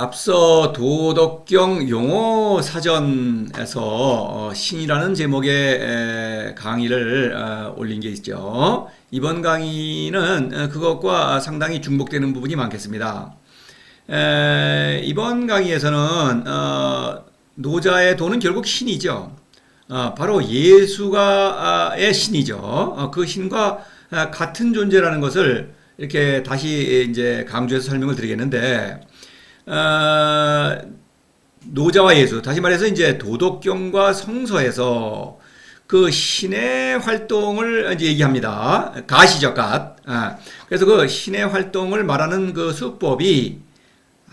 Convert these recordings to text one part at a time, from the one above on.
앞서 도덕경 용어 사전에서 신이라는 제목의 강의를 올린 게 있죠. 이번 강의는 그것과 상당히 중복되는 부분이 많겠습니다. 이번 강의에서는 노자의 도는 결국 신이죠. 바로 예수가의 신이죠. 그 신과 같은 존재라는 것을 이렇게 다시 이제 강조해서 설명을 드리겠는데, 노자와 예수, 다시 말해서 이제 도덕경과 성서에서 그 신의 활동을 이제 얘기합니다. 갓이죠, 갓. 그래서 그 신의 활동을 말하는 그 수법이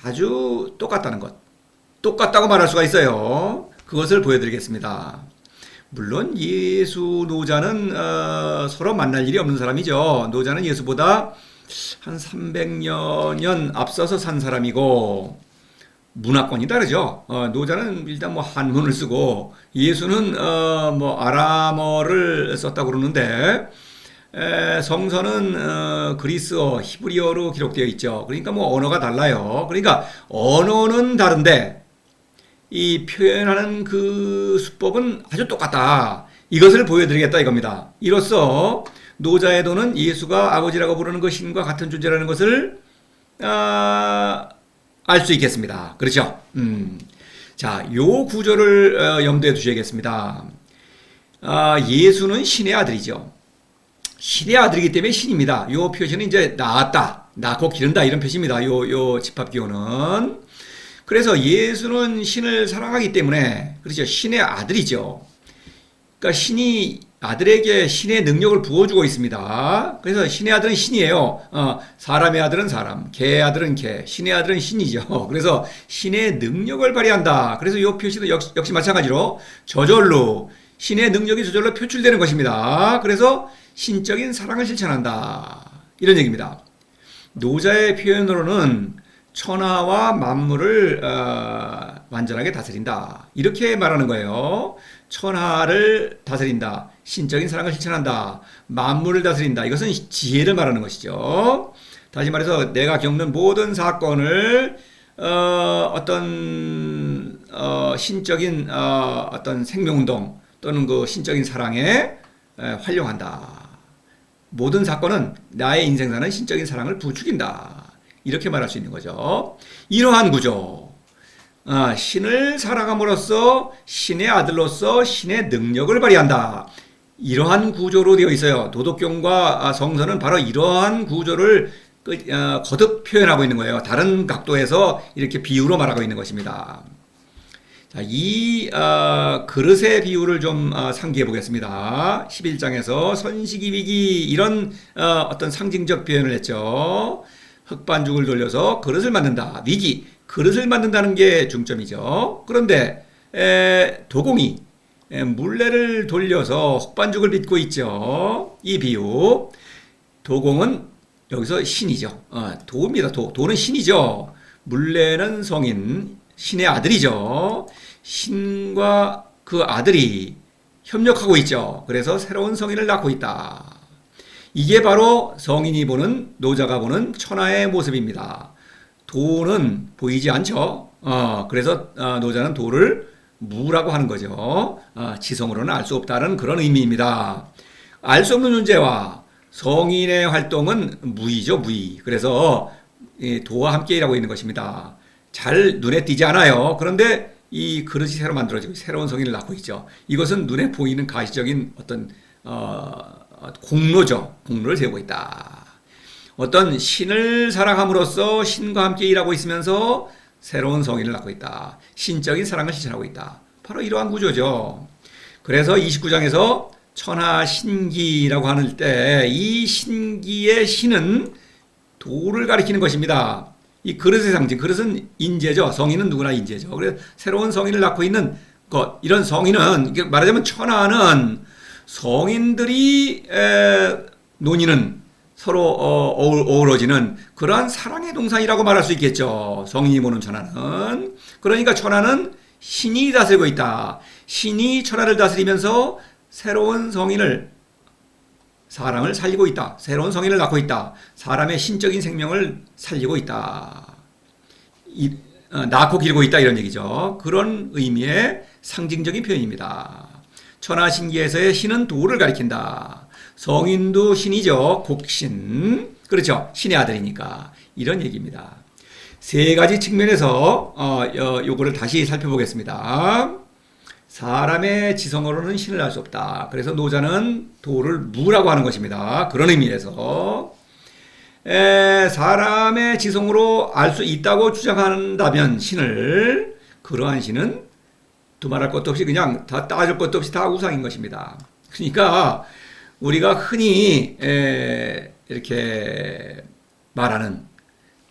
아주 똑같다는 것. 똑같다고 말할 수가 있어요. 그것을 보여드리겠습니다. 물론 예수, 노자는 서로 만날 일이 없는 사람이죠. 노자는 예수보다 한 300여 년 앞서서 산 사람이고 문화권이 다르죠. 노자는 일단 뭐 한문을 쓰고 예수는 뭐 아람어를 썼다고 그러는데 성서는 그리스어, 히브리어로 기록되어 있죠. 그러니까 뭐 언어가 달라요. 그러니까 언어는 다른데 이 표현하는 그 수법은 아주 똑같다. 이것을 보여드리겠다 이겁니다. 이로써 노자의 도는 예수가 아버지라고 부르는 그 신과 같은 존재라는 것을 알 수 있겠습니다. 그렇죠? 자, 요 구조를 염두에 두셔야겠습니다. 예수는 신의 아들이죠. 신의 아들이기 때문에 신입니다. 요 표시는 이제 낳았다, 낳고 기른다 이런 표시입니다. 요 집합기호는. 그래서 예수는 신을 사랑하기 때문에 그렇죠. 신의 아들이죠. 그러니까 신이 아들에게 신의 능력을 부어주고 있습니다. 그래서 신의 아들은 신이에요. 사람의 아들은 사람, 개의 아들은 개, 신의 아들은 신이죠. 그래서 신의 능력을 발휘한다. 그래서 이 표시도 역시 마찬가지로 저절로 신의 능력이 저절로 표출되는 것입니다. 그래서 신적인 사랑을 실천한다. 이런 얘기입니다. 노자의 표현으로는 천하와 만물을 완전하게 다스린다. 이렇게 말하는 거예요. 천하를 다스린다. 신적인 사랑을 실천한다. 만물을 다스린다. 이것은 지혜를 말하는 것이죠. 다시 말해서 내가 겪는 모든 사건을 어떤 신적인 어떤 생명운동 또는 그 신적인 사랑에 활용한다. 모든 사건은 나의 인생사는 신적인 사랑을 부추긴다. 이렇게 말할 수 있는 거죠. 이러한 구조, 신을 사랑함으로써 신의 아들로서 신의 능력을 발휘한다. 이러한 구조로 되어 있어요. 도덕경과 성서는 바로 이러한 구조를 거듭 표현하고 있는 거예요. 다른 각도에서 이렇게 비유로 말하고 있는 것입니다. 자, 이 그릇의 비유를 좀 상기해 보겠습니다. 11장에서 선식이 위기 이런 어떤 상징적 표현을 했죠. 흙반죽을 돌려서 그릇을 만든다. 위기, 그릇을 만든다는 게 중점이죠. 그런데 도공이 물레를 돌려서 흙반죽을 빚고 있죠. 이 비유. 도공은 여기서 신이죠. 도입니다. 도는 신이죠. 물레는 성인, 신의 아들이죠. 신과 그 아들이 협력하고 있죠. 그래서 새로운 성인을 낳고 있다. 이게 바로 성인이 보는, 노자가 보는 천하의 모습입니다. 도는 보이지 않죠. 그래서 노자는 도를 무라고 하는 거죠. 지성으로는 알 수 없다는 그런 의미입니다. 알 수 없는 존재와 성인의 활동은 무의죠, 무의. 그래서 도와 함께 일하고 있는 것입니다. 잘 눈에 띄지 않아요. 그런데 이 그릇이 새로 만들어지고 새로운 성인을 낳고 있죠. 이것은 눈에 보이는 가시적인 어떤 공로죠. 공로를 세우고 있다. 어떤 신을 사랑함으로써 신과 함께 일하고 있으면서 새로운 성인을 낳고 있다. 신적인 사랑을 실천하고 있다. 바로 이러한 구조죠. 그래서 29장에서 천하신기라고 하는 때 이 신기의 신은 도를 가리키는 것입니다. 이 그릇의 상징, 그릇은 인재죠. 성인은 누구나 인재죠. 그래서 새로운 성인을 낳고 있는 것, 이런 성인은 말하자면 천하는 성인들이 논의는 서로 어우러지는 그러한 사랑의 동산이라고 말할 수 있겠죠. 성인이 보는 천하는. 그러니까 천하는 신이 다스리고 있다. 신이 천하를 다스리면서 새로운 성인을, 사람을 살리고 있다. 새로운 성인을 낳고 있다. 사람의 신적인 생명을 살리고 있다. 낳고 기르고 있다 이런 얘기죠. 그런 의미의 상징적인 표현입니다. 천하신기에서의 신은 도를 가리킨다. 성인도 신이죠. 곡신. 그렇죠. 신의 아들이니까. 이런 얘기입니다. 세 가지 측면에서 요거를 다시 살펴보겠습니다. 사람의 지성으로는 신을 알 수 없다. 그래서 노자는 도를 무라고 하는 것입니다. 그런 의미에서 사람의 지성으로 알 수 있다고 주장한다면 신을, 그러한 신은 두말할 것도 없이 그냥 다 따질 것도 없이 다 우상인 것입니다. 그러니까 우리가 흔히 이렇게 말하는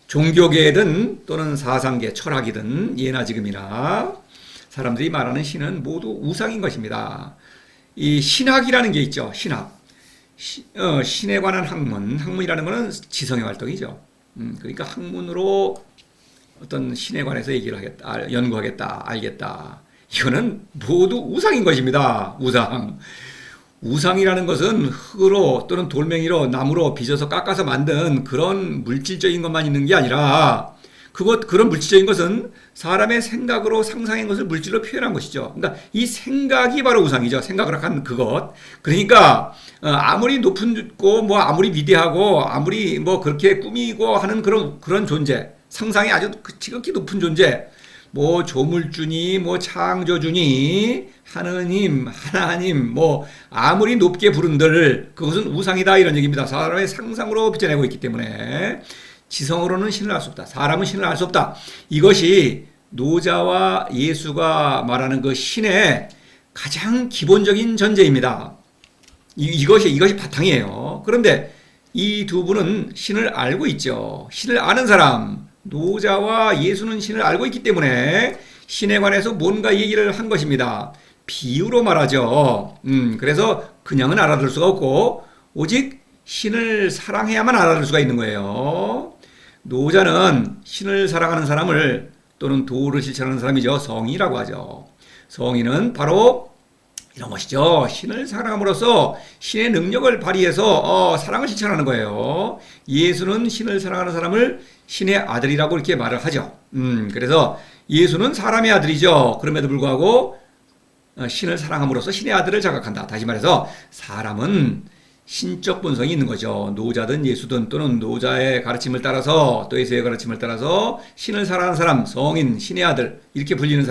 종교계든 또는 사상계, 철학이든 예나 지금이나 사람들이 말하는 신은 모두 우상인 것입니다. 이 신학이라는 게 있죠. 신학. 신에 관한 학문. 학문이라는 것은 지성의 활동이죠. 그러니까 학문으로 어떤 신에 관해서 얘기를 하겠다, 연구하겠다, 알겠다. 이거는 모두 우상인 것입니다. 우상. 우상이라는 것은 흙으로 또는 돌멩이로 나무로 빚어서 깎아서 만든 그런 물질적인 것만 있는 게 아니라 그런 물질적인 것은 사람의 생각으로 상상한 것을 물질로 표현한 것이죠. 그러니까 이 생각이 바로 우상이죠. 생각을 한 그것. 그러니까 아무리 높고 뭐 아무리 위대하고 아무리 뭐 그렇게 꾸미고 하는 그런 존재, 상상이 아주 지극히 높은 존재, 뭐 조물주니 뭐 창조주니 하나님 뭐 아무리 높게 부른들 그것은 우상이다 이런 얘기입니다. 사람의 상상으로 빚어내고 있기 때문에 지성으로는 신을 알 수 없다. 사람은 신을 알 수 없다. 이것이 노자와 예수가 말하는 그 신의 가장 기본적인 전제입니다. 이것이 바탕이에요. 그런데 이 두 분은 신을 알고 있죠. 신을 아는 사람, 노자와 예수는 신을 알고 있기 때문에 신에 관해서 뭔가 얘기를 한 것입니다. 비유로 말하죠. 그래서 그냥은 알아들 수가 없고 오직 신을 사랑해야만 알아들 수가 있는 거예요. 노자는 신을 사랑하는 사람을 또는 도를 실천하는 사람이죠. 성이라고 하죠. 성인은 바로 이런 것이죠. 신을 사랑함으로써 신의 능력을 발휘해서 사랑을 실천하는 거예요. 예수는 신을 사랑하는 사람을 신의 아들이라고 이렇게 말을 하죠. 그래서 예수는 사람의 아들이죠. 그럼에도 불구하고 신을 사랑함으로써 신의 아들을 자각한다. 다시 말해서 사람은 신적 본성이 있는 거죠. 노자든 예수든 또는 노자의 가르침을 따라서 또 예수의 가르침을 따라서 신을 사랑하는 사람, 성인, 신의 아들 이렇게 불리는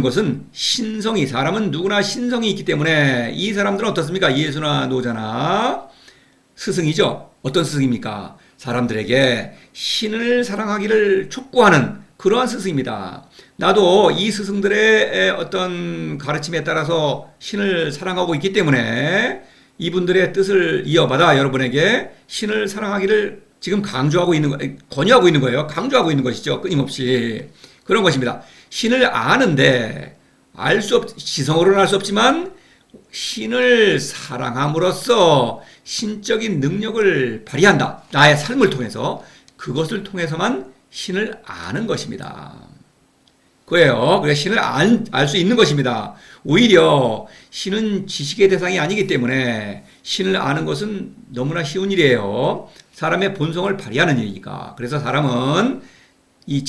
것은 신성이, 사람은 누구나 신성이 있기 때문에 이 사람들은 어떻습니까? 예수나 노자나 스승이죠. 어떤 스승입니까? 사람들에게 신을 사랑하기를 촉구하는 그러한 스승입니다. 나도 이 스승들의 어떤 가르침에 따라서 신을 사랑하고 있기 때문에 이분들의 뜻을 이어받아 여러분에게 신을 사랑하기를 지금 권유하고 있는 거예요. 강조하고 있는 것이죠. 끊임없이. 그런 것입니다. 신을 아는데 지성으로는 알 수 없지만 신을 사랑함으로써 신적인 능력을 발휘한다. 나의 삶을 통해서 그것을 통해서만 신을 아는 것입니다. 그래서 신을 알 수 있는 것입니다. 오히려 신은 지식의 대상이 아니기 때문에 신을 아는 것은 너무나 쉬운 일이에요. 사람의 본성을 발휘하는 일이니까. 그래서 사람은 이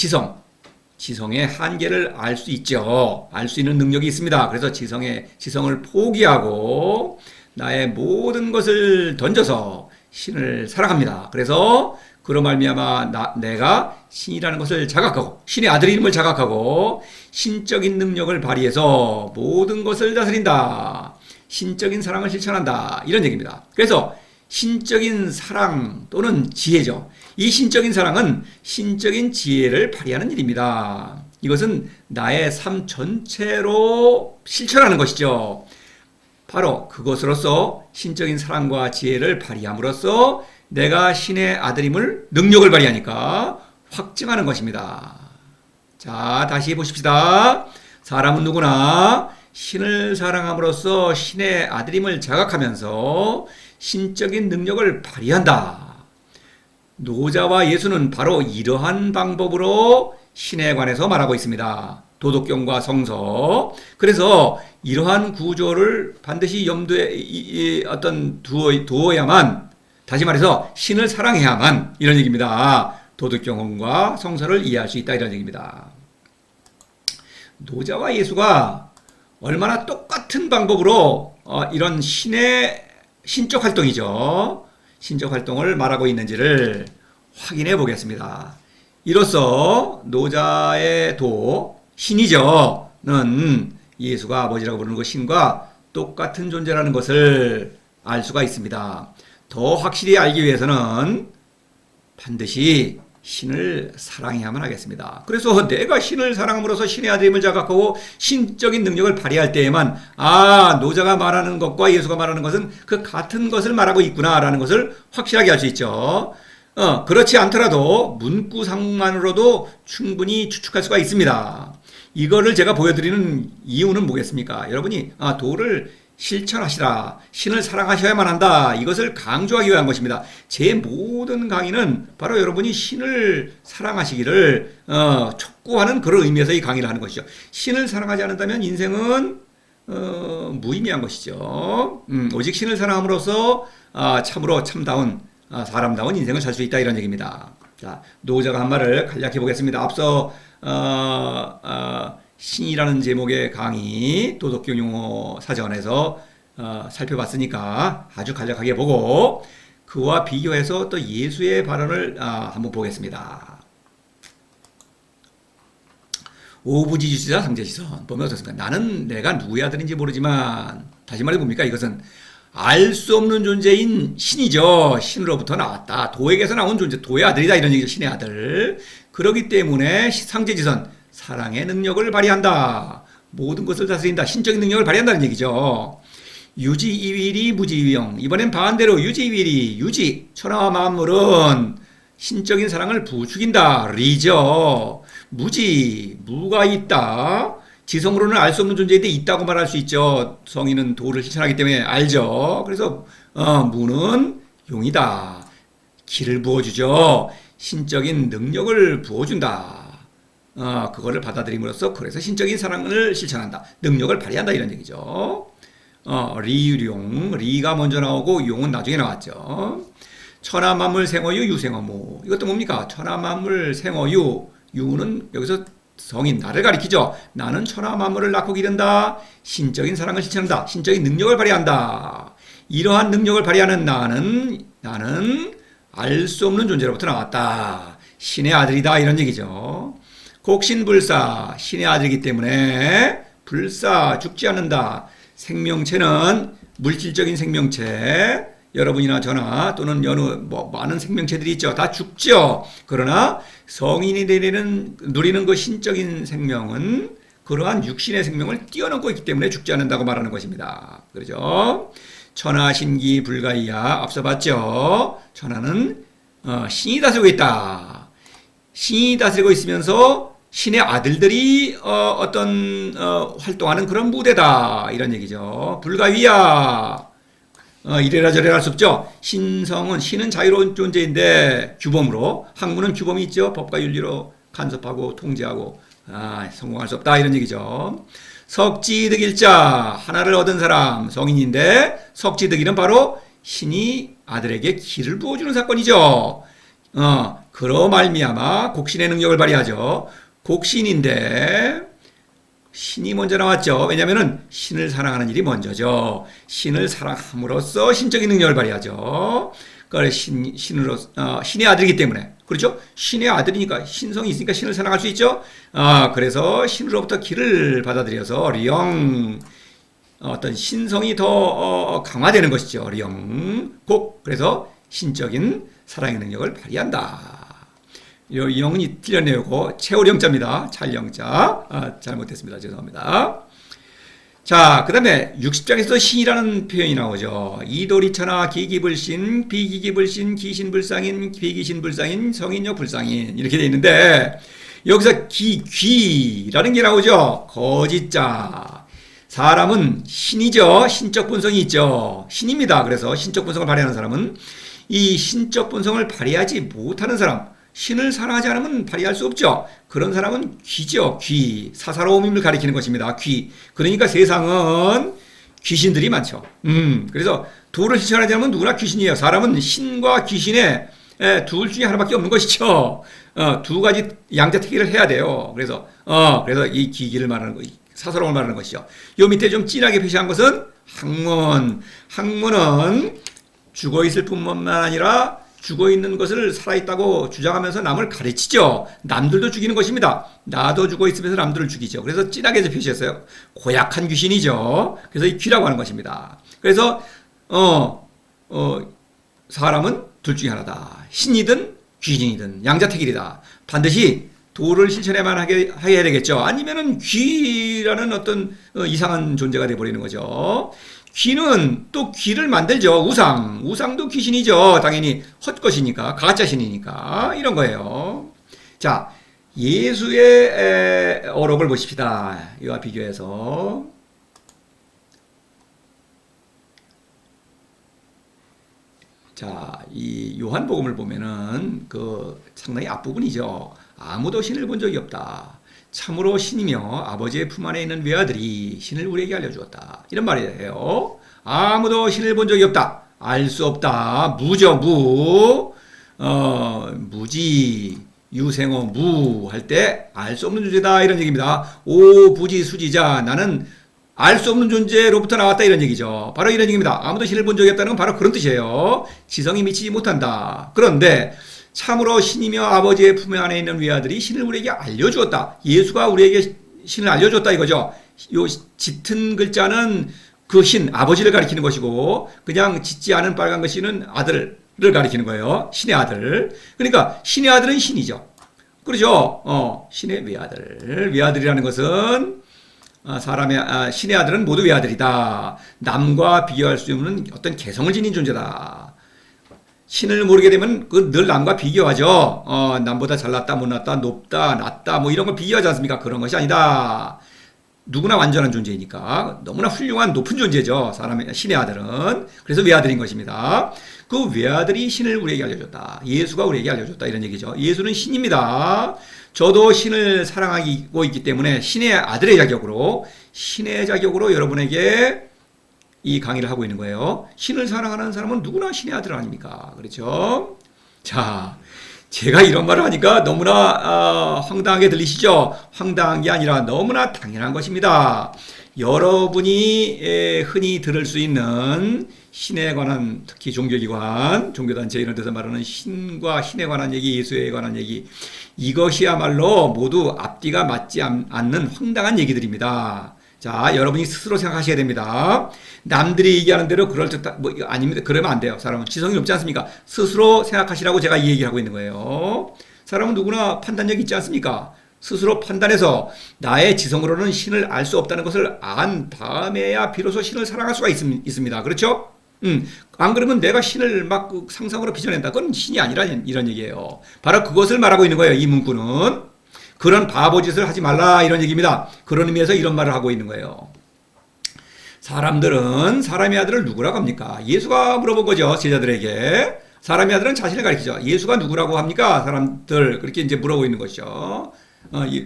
지성의 한계를 알 수 있죠. 알 수 있는 능력이 있습니다. 그래서 지성을 포기하고 나의 모든 것을 던져서 신을 사랑합니다. 그래서 그로 말미암아 내가 신이라는 것을 자각하고 신의 아들임을 자각하고 신적인 능력을 발휘해서 모든 것을 다스린다. 신적인 사랑을 실천한다. 이런 얘기입니다. 그래서 신적인 사랑 또는 지혜죠. 이 신적인 사랑은 신적인 지혜를 발휘하는 일입니다. 이것은 나의 삶 전체로 실천하는 것이죠. 바로 그것으로서 신적인 사랑과 지혜를 발휘함으로써 내가 신의 아들임을 능력을 발휘하니까 확증하는 것입니다. 자, 다시 보십시다. 사람은 누구나 신을 사랑함으로써 신의 아들임을 자각하면서 신적인 능력을 발휘한다. 노자와 예수는 바로 이러한 방법으로 신에 관해서 말하고 있습니다. 도덕경과 성서. 그래서 이러한 구조를 반드시 염두에 두어야만, 다시 말해서 신을 사랑해야만 이런 얘기입니다. 도덕경험과 성서를 이해할 수 있다 이런 얘기입니다. 노자와 예수가 얼마나 똑같은 방법으로 이런 신적 활동이죠. 신적 활동을 말하고 있는지를 확인해 보겠습니다. 이로써 노자의 도, 신이죠는 예수가 아버지라고 부르는 그 신과 똑같은 존재라는 것을 알 수가 있습니다. 더 확실히 알기 위해서는 반드시 신을 사랑해야만 하겠습니다. 그래서 내가 신을 사랑함으로써 신의 아들임을 자각하고 신적인 능력을 발휘할 때에만 노자가 말하는 것과 예수가 말하는 것은 그 같은 것을 말하고 있구나라는 것을 확실하게 알 수 있죠. 그렇지 않더라도 문구상만으로도 충분히 추측할 수가 있습니다. 이거를 제가 보여드리는 이유는 뭐겠습니까? 여러분이 도를 실천하시라. 신을 사랑하셔야만 한다. 이것을 강조하기 위한 것입니다. 제 모든 강의는 바로 여러분이 신을 사랑하시기를 촉구하는 그런 의미에서 이 강의를 하는 것이죠. 신을 사랑하지 않는다면 인생은 무의미한 것이죠. 오직 신을 사랑함으로써 참으로 참다운 사람다운 인생을 살 수 있다 이런 얘기입니다. 자, 노자가 한 말을 간략히 보겠습니다. 앞서 신이라는 제목의 강의 도덕경 용어 사전에서 살펴봤으니까 아주 간략하게 보고 그와 비교해서 또 예수의 발언을 한번 보겠습니다. 오부지주시자 상제시선 보면 어떻습니까? 나는 내가 누구의 아들인지 모르지만 다시 말해 봅니까? 이것은 알 수 없는 존재인 신이죠. 신으로부터 나왔다. 도에게서 나온 존재, 도의 아들이다 이런 얘기죠. 신의 아들. 그렇기 때문에 상제지선 사랑의 능력을 발휘한다. 모든 것을 다스린다. 신적인 능력을 발휘한다는 얘기죠. 유지이위리 무지위영. 이번엔 반대로 유지이위리 유지. 천하와 만물은 신적인 사랑을 부추긴다. 리죠. 무지. 무가 있다. 지성으로는 알 수 없는 존재인데 있다고 말할 수 있죠. 성인은 도를 실천하기 때문에 알죠. 그래서 무는 용이다. 기를 부어주죠. 신적인 능력을 부어준다. 그거를 받아들임으로써 그래서 신적인 사랑을 실천한다. 능력을 발휘한다 이런 얘기죠. 리용, 리가 먼저 나오고 용은 나중에 나왔죠. 천하만물 생어유 유생어무. 이것도 뭡니까? 천하만물 생어유. 유는 여기서 성인 나를 가리키죠. 나는 천하만물을 낳고 기른다. 신적인 사랑을 실천한다. 신적인 능력을 발휘한다. 이러한 능력을 발휘하는 나는 알 수 없는 존재로부터 나왔다. 신의 아들이다 이런 얘기죠. 곡신불사 신의 아들이기 때문에 불사 죽지 않는다. 생명체는 물질적인 생명체 여러분이나 저나 또는 여느 많은 생명체들이 있죠. 다 죽죠. 그러나 성인이 누리는 그 신적인 생명은 그러한 육신의 생명을 뛰어넘고 있기 때문에 죽지 않는다고 말하는 것입니다. 그렇죠? 천하 신기 불가이야 앞서 봤죠. 천하는 신이 다스리고 있다. 신이 다스리고 있으면서 신의 아들들이 활동하는 그런 무대다 이런 얘기죠. 불가위야. 이래라 저래라 할 수 없죠. 신은 자유로운 존재인데 규범으로 학문은 규범이 있죠. 법과 윤리로 간섭하고 통제하고 성공할 수 없다 이런 얘기죠. 석지득일자 하나를 얻은 사람 성인인데 석지득일은 바로 신이 아들에게 기를 부어주는 사건이죠. 그러 말미암아 곡신의 능력을 발휘하죠. 곡신인데 신이 먼저 나왔죠. 왜냐하면 신을 사랑하는 일이 먼저죠. 신을 사랑함으로써 신적인 능력을 발휘하죠. 그러니까 신의 아들이기 때문에 그렇죠. 신의 아들이니까 신성이 있으니까 신을 사랑할 수 있죠. 그래서 신으로부터 기를 받아들여서 리영 어떤 신성이 더 강화되는 것이죠. 리영 그래서 신적인 사랑의 능력을 발휘한다. 이 영이 틀렸네요. 채울 영자입니다. 찰 영자. 잘못했습니다. 죄송합니다. 자, 그 다음에 60장에서 신이라는 표현이 나오죠. 이도리천하 기기불신, 비기기불신, 기신불상인, 비기신불상인, 성인여 불상인 이렇게 되어 있는데 여기서 귀라는 게 나오죠. 거짓자. 사람은 신이죠. 신적 본성이 있죠. 신입니다. 그래서 신적 본성을 발휘하는 사람은 이 신적 본성을 발휘하지 못하는 사람 신을 사랑하지 않으면 발휘할 수 없죠. 그런 사람은 귀죠. 귀. 사사로움을 가리키는 것입니다. 귀. 그러니까 세상은 귀신들이 많죠. 그래서 도를 실천하지 않으면 누구나 귀신이에요. 사람은 신과 귀신의 둘 중에 하나밖에 없는 것이죠. 두 가지 양자택일을 해야 돼요. 그래서 이 기기를 말하는 거, 사서론을 말하는 것이죠. 요 밑에 좀 진하게 표시한 것은 학문. 학문은 죽어 있을 뿐만 아니라 죽어 있는 것을 살아있다고 주장하면서 남을 가르치죠. 남들도 죽이는 것입니다. 나도 죽어 있으면서 남들을 죽이죠. 그래서 진하게 표시했어요. 고약한 귀신이죠. 그래서 이 귀라고 하는 것입니다. 그래서 사람은 둘 중에 하나다. 신이든 귀신이든 양자택일이다. 반드시 도를 실천해야만 해야 되겠죠. 아니면은 귀라는 어떤 이상한 존재가 돼버리는 거죠. 귀는 또 귀를 만들죠. 우상도 귀신이죠. 당연히 헛것이니까, 가짜신이니까 이런 거예요. 자, 예수의 어록을 보십시다. 이와 비교해서. 자, 이 요한복음을 보면은 상당히 앞부분이죠. 아무도 신을 본 적이 없다. 참으로 신이며 아버지의 품 안에 있는 외아들이 신을 우리에게 알려주었다. 이런 말이에요. 아무도 신을 본 적이 없다. 알 수 없다. 무죠, 무지, 유생어, 무 할 때 알 수 없는 존재다. 이런 얘기입니다. 오부지 수지자. 나는 알 수 없는 존재로부터 나왔다. 이런 얘기죠. 바로 이런 얘기입니다. 아무도 신을 본 적이 없다는 건 바로 그런 뜻이에요. 지성이 미치지 못한다. 그런데 참으로 신이며 아버지의 품 안에 있는 외아들이 신을 우리에게 알려주었다. 예수가 우리에게 신을 알려줬다 이거죠. 요 짙은 글자는 그 신, 아버지를 가리키는 것이고 그냥 짙지 않은 빨간 글씨는 아들을 가리키는 거예요. 신의 아들. 그러니까 신의 아들은 신이죠. 그렇죠. 신의 외아들. 외아들이라는 것은 신의 아들은 모두 외아들이다. 남과 비교할 수 없는 어떤 개성을 지닌 존재다. 신을 모르게 되면 늘 남과 비교하죠. 남보다 잘났다, 못났다, 높다, 낮다, 뭐 이런 걸 비교하지 않습니까? 그런 것이 아니다. 누구나 완전한 존재이니까 너무나 훌륭한 높은 존재죠. 신의 아들은. 그래서 외아들인 것입니다. 그 외아들이 신을 우리에게 알려줬다. 예수가 우리에게 알려줬다. 이런 얘기죠. 예수는 신입니다. 저도 신을 사랑하고 있기 때문에 신의 아들의 자격으로 여러분에게 이 강의를 하고 있는 거예요. 신을 사랑하는 사람은 누구나 신의 아들 아닙니까? 그렇죠? 자, 제가 이런 말을 하니까 너무나 황당하게 들리시죠? 황당한 게 아니라 너무나 당연한 것입니다. 여러분이 흔히 들을 수 있는 신에 관한, 특히 종교기관, 종교단체 이런 데서 말하는 신과 신에 관한 얘기, 예수에 관한 얘기, 이것이야말로 모두 앞뒤가 맞지 않는 황당한 얘기들입니다. 자, 여러분이 스스로 생각하셔야 됩니다. 남들이 얘기하는 대로 그럴듯한, 아닙니다. 그러면 안 돼요. 사람은 지성이 높지 않습니까? 스스로 생각하시라고 제가 이 얘기를 하고 있는 거예요. 사람은 누구나 판단력이 있지 않습니까? 스스로 판단해서 나의 지성으로는 신을 알 수 없다는 것을 안 다음에야 비로소 신을 사랑할 수가 있습니다. 그렇죠? 안 그러면 내가 신을 막 상상으로 빚어낸다. 그건 신이 아니라 이런 얘기예요. 바로 그것을 말하고 있는 거예요. 이 문구는. 그런 바보짓을 하지 말라 이런 얘기입니다. 그런 의미에서 이런 말을 하고 있는 거예요. 사람들은 사람의 아들을 누구라고 합니까? 예수가 물어본 거죠. 제자들에게. 사람의 아들은 자신을 가리키죠. 예수가 누구라고 합니까? 사람들 그렇게 이제 물어보고 있는 것이죠.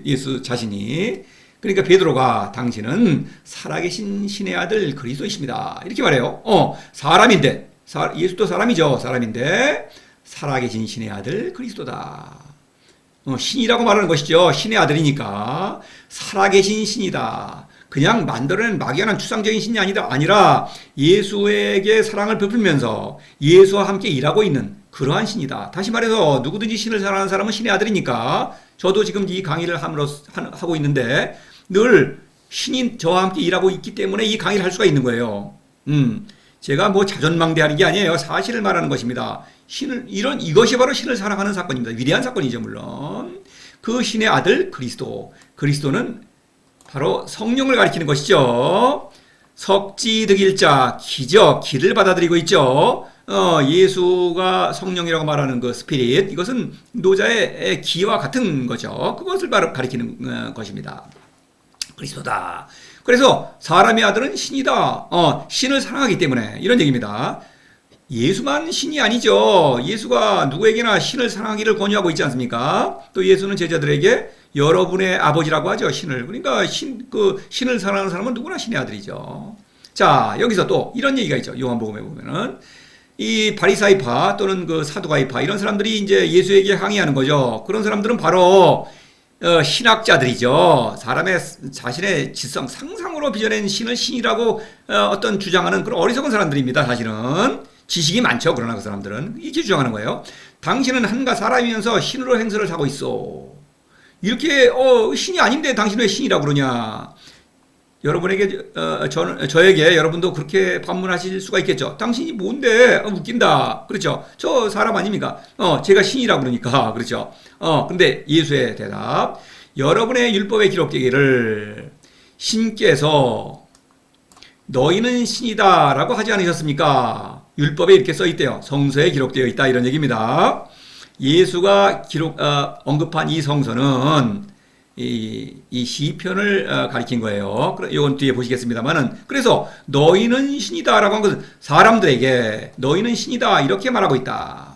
예수 자신이. 그러니까 베드로가 당신은 살아계신 신의 아들 그리스도이십니다. 이렇게 말해요. 사람인데 예수도 사람이죠. 사람인데 살아계신 신의 아들 그리스도다. 신이라고 말하는 것이죠. 신의 아들이니까 살아계신 신이다. 그냥 만들어낸 막연한 추상적인 신이 아니라 예수에게 사랑을 베풀면서 예수와 함께 일하고 있는 그러한 신이다. 다시 말해서 누구든지 신을 사랑하는 사람은 신의 아들이니까 저도 지금 이 강의를 하고 있는데 늘 신이 저와 함께 일하고 있기 때문에 이 강의를 할 수가 있는 거예요. 제가 뭐 자존망대하는 게 아니에요. 사실을 말하는 것입니다. 이것이 바로 신을 사랑하는 사건입니다. 위대한 사건이죠, 물론. 그 신의 아들 그리스도는 바로 성령을 가리키는 것이죠. 석지득일자, 기죠. 기를 받아들이고 있죠. 예수가 성령이라고 말하는 그 스피릿, 이것은 노자의 기와 같은 거죠. 그것을 바로 가리키는 것입니다. 그리스도다. 그래서 사람의 아들은 신이다. 신을 사랑하기 때문에 이런 얘기입니다. 예수만 신이 아니죠. 예수가 누구에게나 신을 사랑하기를 권유하고 있지 않습니까? 또 예수는 제자들에게 여러분의 아버지라고 하죠. 신을. 그러니까 신을 사랑하는 사람은 누구나 신의 아들이죠. 자, 여기서 또 이런 얘기가 있죠. 요한복음에 보면은 이 바리사이파 또는 그 사두가이파 이런 사람들이 이제 예수에게 항의하는 거죠. 그런 사람들은 바로 신학자들이죠. 사람의 자신의 지성, 상상으로 빚어낸 신을 신이라고 어떤 주장하는 그런 어리석은 사람들입니다. 사실은 지식이 많죠. 그러나 그 사람들은 이렇게 주장하는 거예요. 당신은 한가 사람이면서 신으로 행세를 하고 있어. 이렇게 신이 아닌데 당신 왜 신이라고 그러냐? 여러분에게 저에게 여러분도 그렇게 반문하실 수가 있겠죠. 당신이 뭔데? 웃긴다. 그렇죠. 저 사람 아닙니까? 제가 신이라고 그러니까 그렇죠. 근데 예수의 대답, 여러분의 율법에 기록되기를 신께서 너희는 신이다라고 하지 않으셨습니까? 율법에 이렇게 써 있대요. 성서에 기록되어 있다 이런 얘기입니다. 예수가 언급한 이 성서는 이 시편을 가리킨 거예요. 이건 뒤에 보시겠습니다만은, 그래서 너희는 신이다라고 한 것은 사람들에게 너희는 신이다 이렇게 말하고 있다.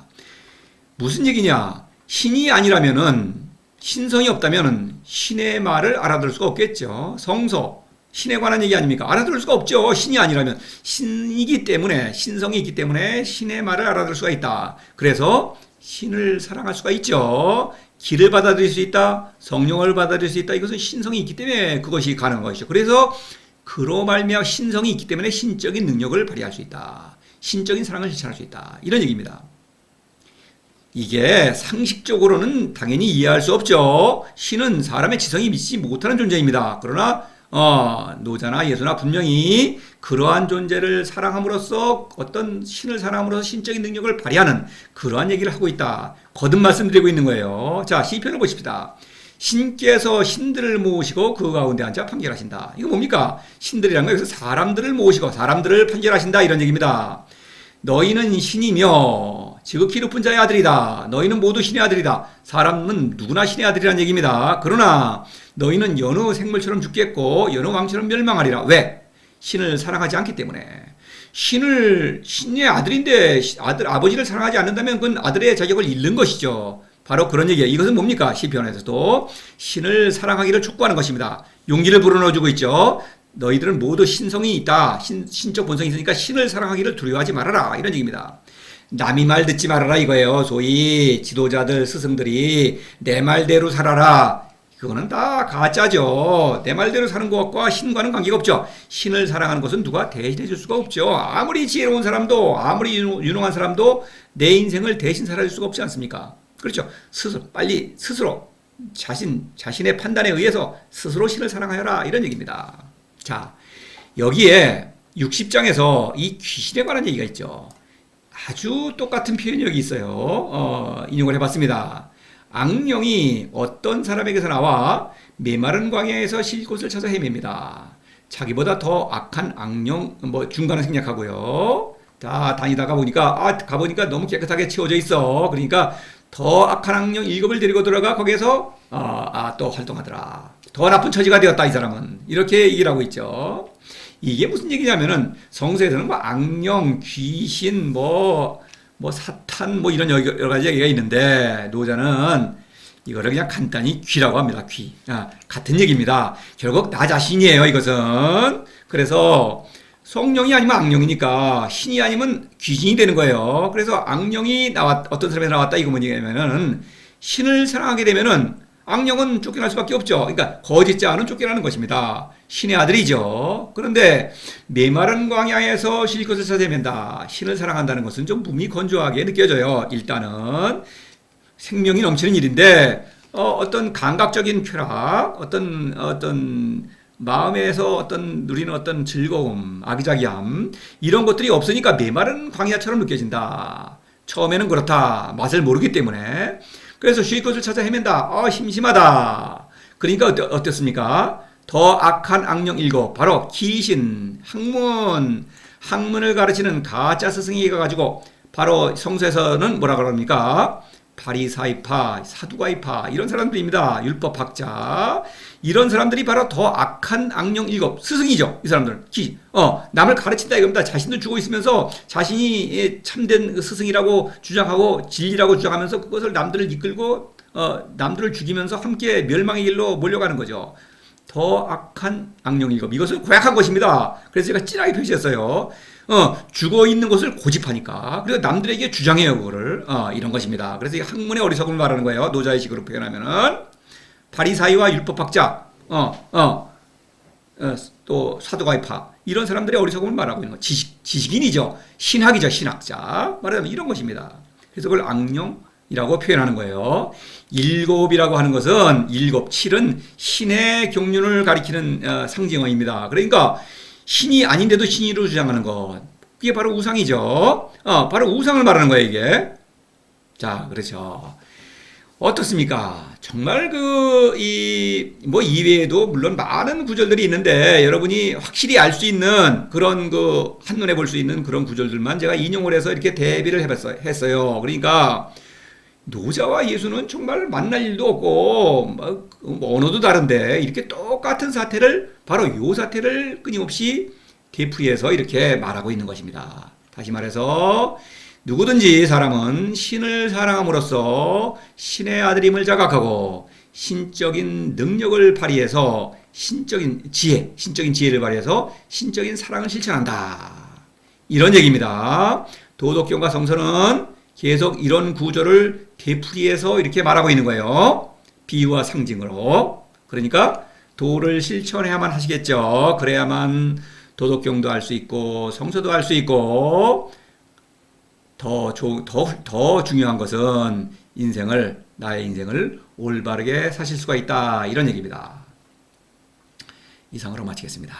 무슨 얘기냐? 신이 아니라면은, 신성이 없다면은 신의 말을 알아들을 수가 없겠죠. 성서 신에 관한 얘기 아닙니까? 알아들을 수가 없죠. 신이 아니라면. 신이기 때문에, 신성이 있기 때문에 신의 말을 알아들을 수가 있다. 그래서 신을 사랑할 수가 있죠. 길을 받아들일 수 있다. 성령을 받아들일 수 있다. 이것은 신성이 있기 때문에 그것이 가능한 것이죠. 그래서 그로 말미암아 신성이 있기 때문에 신적인 능력을 발휘할 수 있다. 신적인 사랑을 실천할 수 있다. 이런 얘기입니다. 이게 상식적으로는 당연히 이해할 수 없죠. 신은 사람의 지성이 미치지 못하는 존재입니다. 그러나 노자나 예수나 분명히 그러한 존재를 사랑함으로써 어떤 신을 사랑함으로써 신적인 능력을 발휘하는 그러한 얘기를 하고 있다. 거듭 말씀드리고 있는 거예요. 자, 시편을 보십시다. 신께서 신들을 모으시고 그 가운데 앉아 판결하신다. 이거 뭡니까? 신들이란 거 여기서 사람들을 모으시고 사람들을 판결하신다 이런 얘기입니다. 너희는 신이며 지극히 높은 자의 아들이다. 너희는 모두 신의 아들이다. 사람은 누구나 신의 아들이라는 얘기입니다. 그러나 너희는 여느 생물처럼 죽겠고 여느 왕처럼 멸망하리라. 왜? 신을 사랑하지 않기 때문에. 신의 아들인데 아버지를 사랑하지 않는다면 그건 아들의 자격을 잃는 것이죠. 바로 그런 얘기예요. 이것은 뭡니까? 시편에서도 신을 사랑하기를 촉구하는 것입니다. 용기를 불어넣어주고 있죠. 너희들은 모두 신성이 있다. 신적 본성이 있으니까 신을 사랑하기를 두려워하지 말아라. 이런 얘기입니다. 남이 말 듣지 말아라 이거예요. 소위 지도자들, 스승들이 내 말대로 살아라. 그거는 다 가짜죠. 내 말대로 사는 것과 신과는 관계가 없죠. 신을 사랑하는 것은 누가 대신해 줄 수가 없죠. 아무리 지혜로운 사람도, 아무리 유능한 사람도 내 인생을 대신 살아줄 수가 없지 않습니까? 그렇죠. 스스로 자신의 판단에 의해서 스스로 신을 사랑하여라. 이런 얘기입니다. 자, 여기에 60장에서 이 귀신에 관한 얘기가 있죠. 아주 똑같은 표현이 여기 있어요. 인용을 해봤습니다. 악령이 어떤 사람에게서 나와 메마른 광야에서 쉴 곳을 찾아 헤맵니다. 자기보다 더 악한 악령, 중간은 생략하고요. 다 다니다가 보니까, 가보니까 너무 깨끗하게 채워져 있어. 그러니까 더 악한 악령 7을 데리고 들어가 거기에서, 또 활동하더라. 더 나쁜 처지가 되었다, 이 사람은. 이렇게 얘기를 하고 있죠. 이게 무슨 얘기냐면은, 성서에서는 악령, 귀신, 사탄, 이런 여러 가지 얘기가 있는데, 노자는 이거를 그냥 간단히 귀라고 합니다. 귀. 같은 얘기입니다. 결국 나 자신이에요, 이것은. 그래서 성령이 아니면 악령이니까 신이 아니면 귀신이 되는 거예요. 그래서 악령이 어떤 사람이 나왔다, 이거 뭐냐면은, 신을 사랑하게 되면은 악령은 쫓겨날 수밖에 없죠. 그러니까 거짓자는 쫓겨나는 것입니다. 신의 아들이죠. 그런데 메마른 광야에서 쉴 것을 찾아 헤맨다. 신을 사랑한다는 것은 좀 몸이 건조하게 느껴져요. 일단은 생명이 넘치는 일인데 어떤 감각적인 쾌락, 어떤 마음에서 누리는 어떤 즐거움, 아기자기함 이런 것들이 없으니까 메마른 광야처럼 느껴진다. 처음에는 그렇다. 맛을 모르기 때문에. 그래서 쉴 곳을 찾아 헤맨다. 심심하다. 그러니까 어땠습니까? 더 악한 악령 7, 바로 귀신, 학문을 가르치는 가짜 스승이 가가지고 바로 성서에서는 뭐라 그럽니까? 바리사이파, 사두가이파 이런 사람들입니다. 율법학자. 이런 사람들이 바로 더 악한 악령 7, 스승이죠. 이 사람들. 남을 가르친다 이겁니다. 자신도 주고 있으면서 자신이 참된 스승이라고 주장하고 진리라고 주장하면서 그것을 남들을 이끌고 남들을 죽이면서 함께 멸망의 길로 몰려가는 거죠. 더 악한 악령 일곱. 이것은 고약한 것입니다. 그래서 제가 진하게 표시했어요. 죽어 있는 것을 고집하니까. 그래서 남들에게 주장해요, 그거를. 이런 것입니다. 그래서 이 학문의 어리석음을 말하는 거예요. 노자의 식으로 표현하면은. 바리사이와 율법학자, 또 사두가이파, 이런 사람들의 어리석음을 말하고 있는 거. 지식인이죠. 신학이죠, 신학자. 말하자면 이런 것입니다. 그래서 그걸 악령이라고 표현하는 거예요. 일곱이라고 하는 것은, 일곱, 칠은 신의 경륜을 가리키는 상징어입니다. 그러니까 신이 아닌데도 신이로 주장하는 것. 그게 바로 우상이죠. 바로 우상을 말하는 거예요, 이게. 자, 그렇죠. 어떻습니까? 정말 이외에도 물론 많은 구절들이 있는데 여러분이 확실히 알 수 있는 그런 한눈에 볼 수 있는 그런 구절들만 제가 인용을 해서 이렇게 대비를 했어요. 그러니까 노자와 예수는 정말 만날 일도 없고, 언어도 다른데 이렇게 똑같은 사태를, 바로 요 사태를 끊임없이 되풀이해서 이렇게 말하고 있는 것입니다. 다시 말해서 누구든지 사람은 신을 사랑함으로써 신의 아들임을 자각하고 신적인 능력을 발휘해서 신적인 지혜를 발휘해서 신적인 사랑을 실천한다. 이런 얘기입니다. 도덕경과 성서는 계속 이런 구조를 되풀이해서 이렇게 말하고 있는 거예요. 비유와 상징으로. 그러니까 도를 실천해야만 하시겠죠. 그래야만 도덕경도 할 수 있고 성서도 할 수 있고, 더 중요한 것은 나의 인생을 올바르게 사실 수가 있다. 이런 얘기입니다. 이상으로 마치겠습니다.